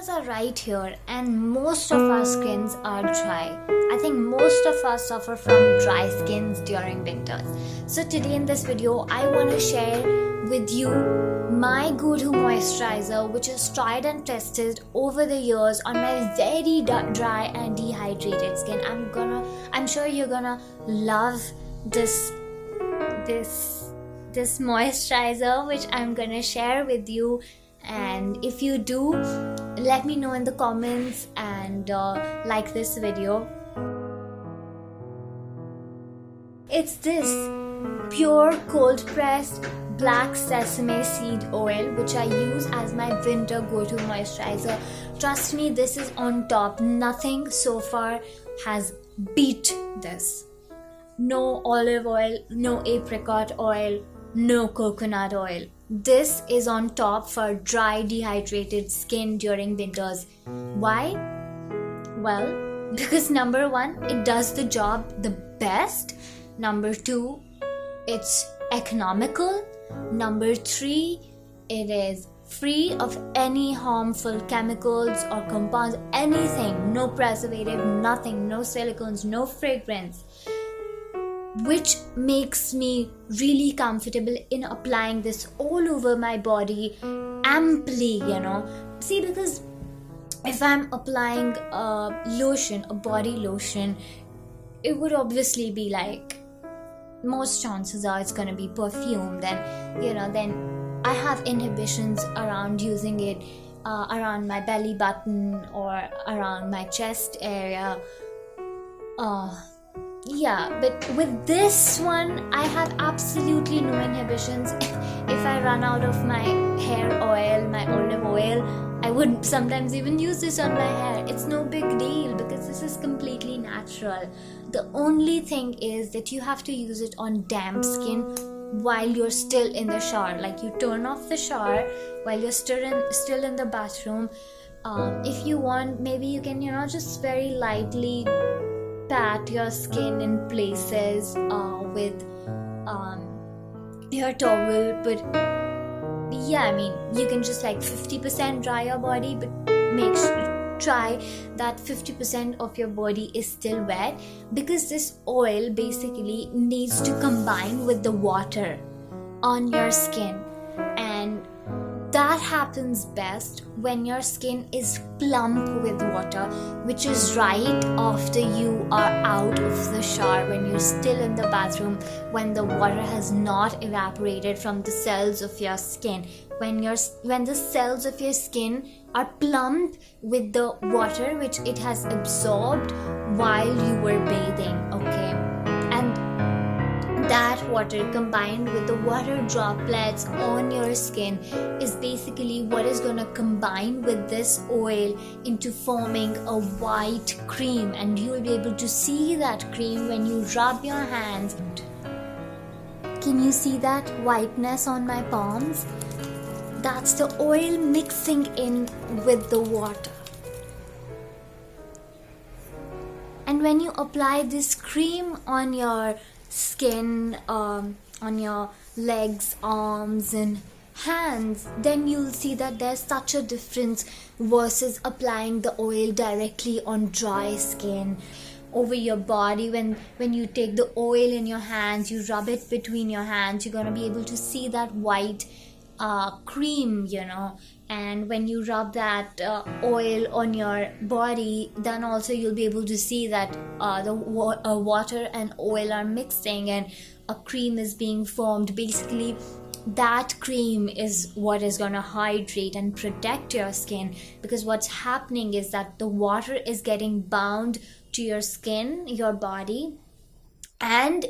Are right here, and most of our skins are dry. I think most of us suffer from dry skins during winters. So today in this video I want to share with you my go-to moisturizer, which is tried and tested over the years on my very dry and dehydrated skin. I'm sure you're gonna love this moisturizer which I'm gonna share with you. And if you do, let me know in the comments and like this video. It's this pure cold pressed black sesame seed oil which I use as my winter go-to moisturizer. Trust me, this is on top. Nothing so far has beat this. No olive oil, no apricot oil, no coconut oil. This is on top for dry, dehydrated skin during winters. Why? Well, because number one, it does the job the best. Number two, it's economical. Number three, it is free of any harmful chemicals or compounds, anything. No preservative, nothing, no silicones, no fragrance. Which makes me really comfortable in applying this all over my body amply, See, because if I'm applying a lotion, a body lotion, it would obviously be like, most chances are it's gonna be perfume. Then I have inhibitions around using it around my belly button or around my chest area. Yeah, but with this one, I have absolutely no inhibitions. If I run out of my hair oil, my olive oil, I would sometimes even use this on my hair. It's no big deal because this is completely natural. The only thing is that you have to use it on damp skin while you're still in the shower. Like, you turn off the shower while you're still in the bathroom. If you want, maybe you can, just very lightly pat your skin in places with your towel. But yeah, I mean, you can just like 50% dry your body, but try that 50% of your body is still wet, because this oil basically needs to combine with the water on your skin, and that happens best when your skin is plump with water, which is right after you are out of the shower, when you're still in the bathroom, when the water has not evaporated from the cells of your skin, when the cells of your skin are plump with the water which it has absorbed while you were bathing, okay? And that water combined with the water droplets on your skin is basically what is going to combine with this oil into forming a white cream, and you will be able to see that cream when you rub your hands. Can you see that whiteness on my palms? That's the oil mixing in with the water. And when you apply this cream on your skin, on your legs, arms and hands, then you'll see that there's such a difference versus applying the oil directly on dry skin over your body. When you take the oil in your hands, you rub it between your hands, you're going to be able to see that white cream, and when you rub that oil on your body, then also you'll be able to see that the water and oil are mixing and a cream is being formed. Basically, that cream is what is going to hydrate and protect your skin, because what's happening is that the water is getting bound to your skin, your body, and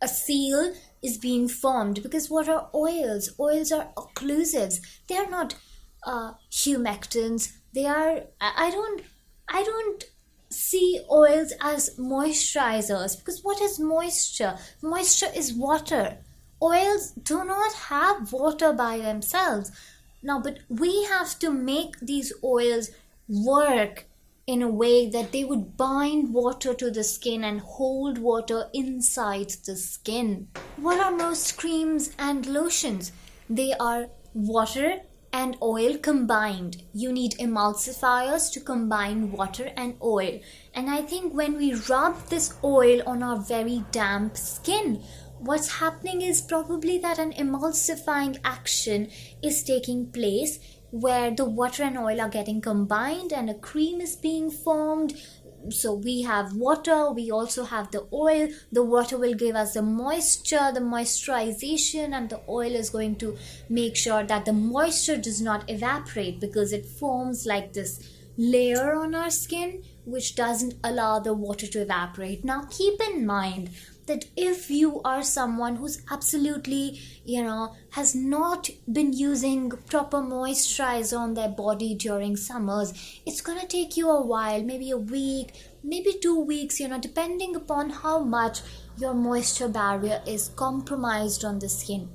a seal is being formed. Because what are oils? Oils are occlusives. They are not humectants. They are, I don't see oils as moisturizers, because what is moisture? Moisture is water. Oils do not have water by themselves. Now, but we have to make these oils work in a way that they would bind water to the skin and hold water inside the skin. What are most creams and lotions? They are water and oil combined. You need emulsifiers to combine water and oil. And I think when we rub this oil on our very damp skin, what's happening is probably that an emulsifying action is taking place where the water and oil are getting combined and a cream is being formed. So we have water, we also have the oil. The water will give us the moisture, the moisturization, and the oil is going to make sure that the moisture does not evaporate, because it forms like this layer on our skin which doesn't allow the water to evaporate. Now keep in mind that if you are someone who's absolutely, has not been using proper moisturizer on their body during summers, it's gonna take you a while, maybe a week, maybe 2 weeks, depending upon how much your moisture barrier is compromised on the skin.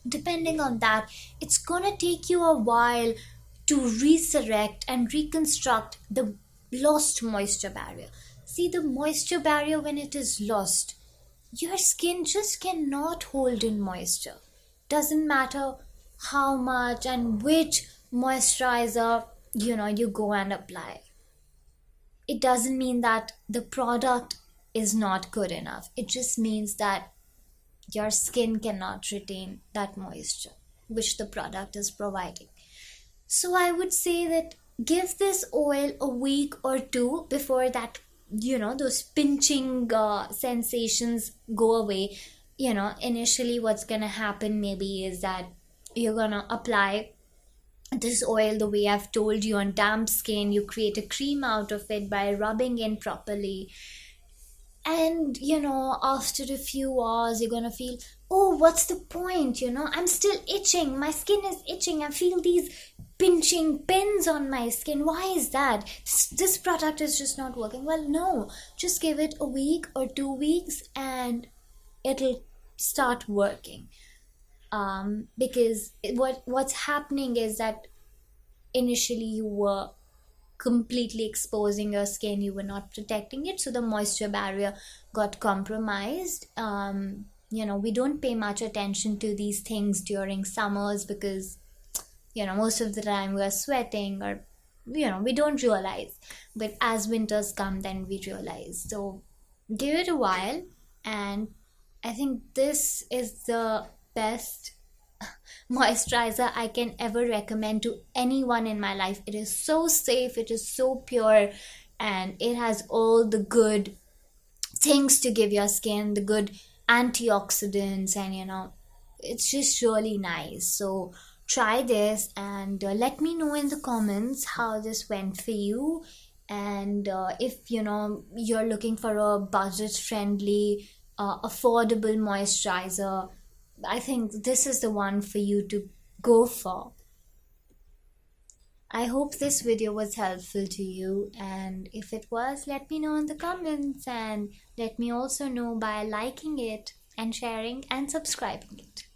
Depending on that, it's gonna take you a while to resurrect and reconstruct the lost moisture barrier. See, the moisture barrier, when it is lost, your skin just cannot hold in moisture. Doesn't matter how much and which moisturizer you go and apply. It doesn't mean that the product is not good enough. It just means that your skin cannot retain that moisture which the product is providing. So I would say that give this oil a week or two before that those pinching sensations go away. Initially what's gonna happen maybe is that you're gonna apply this oil the way I've told you on damp skin. You create a cream out of it by rubbing in properly, and after a few hours you're gonna feel, oh, what's the point, I'm still itching, my skin is itching, I feel these pinching pins on my skin. Why is that? This product is just not working. Well, no, just give it a week or 2 weeks and it'll start working. Because what's happening is that initially you were completely exposing your skin, you were not protecting it, so the moisture barrier got compromised. We don't pay much attention to these things during summers because most of the time we are sweating, or we don't realize, but as winters come then we realize. So give it a while, and I think this is the best moisturizer I can ever recommend to anyone in my life. It is so safe, it is so pure, and it has all the good things to give your skin, the good antioxidants, and it's just really nice. So try this and let me know in the comments how this went for you. And if you're looking for a budget friendly affordable moisturizer, I think this is the one for you to go for. I hope this video was helpful to you, and if it was, let me know in the comments, and let me also know by liking it and sharing and subscribing it.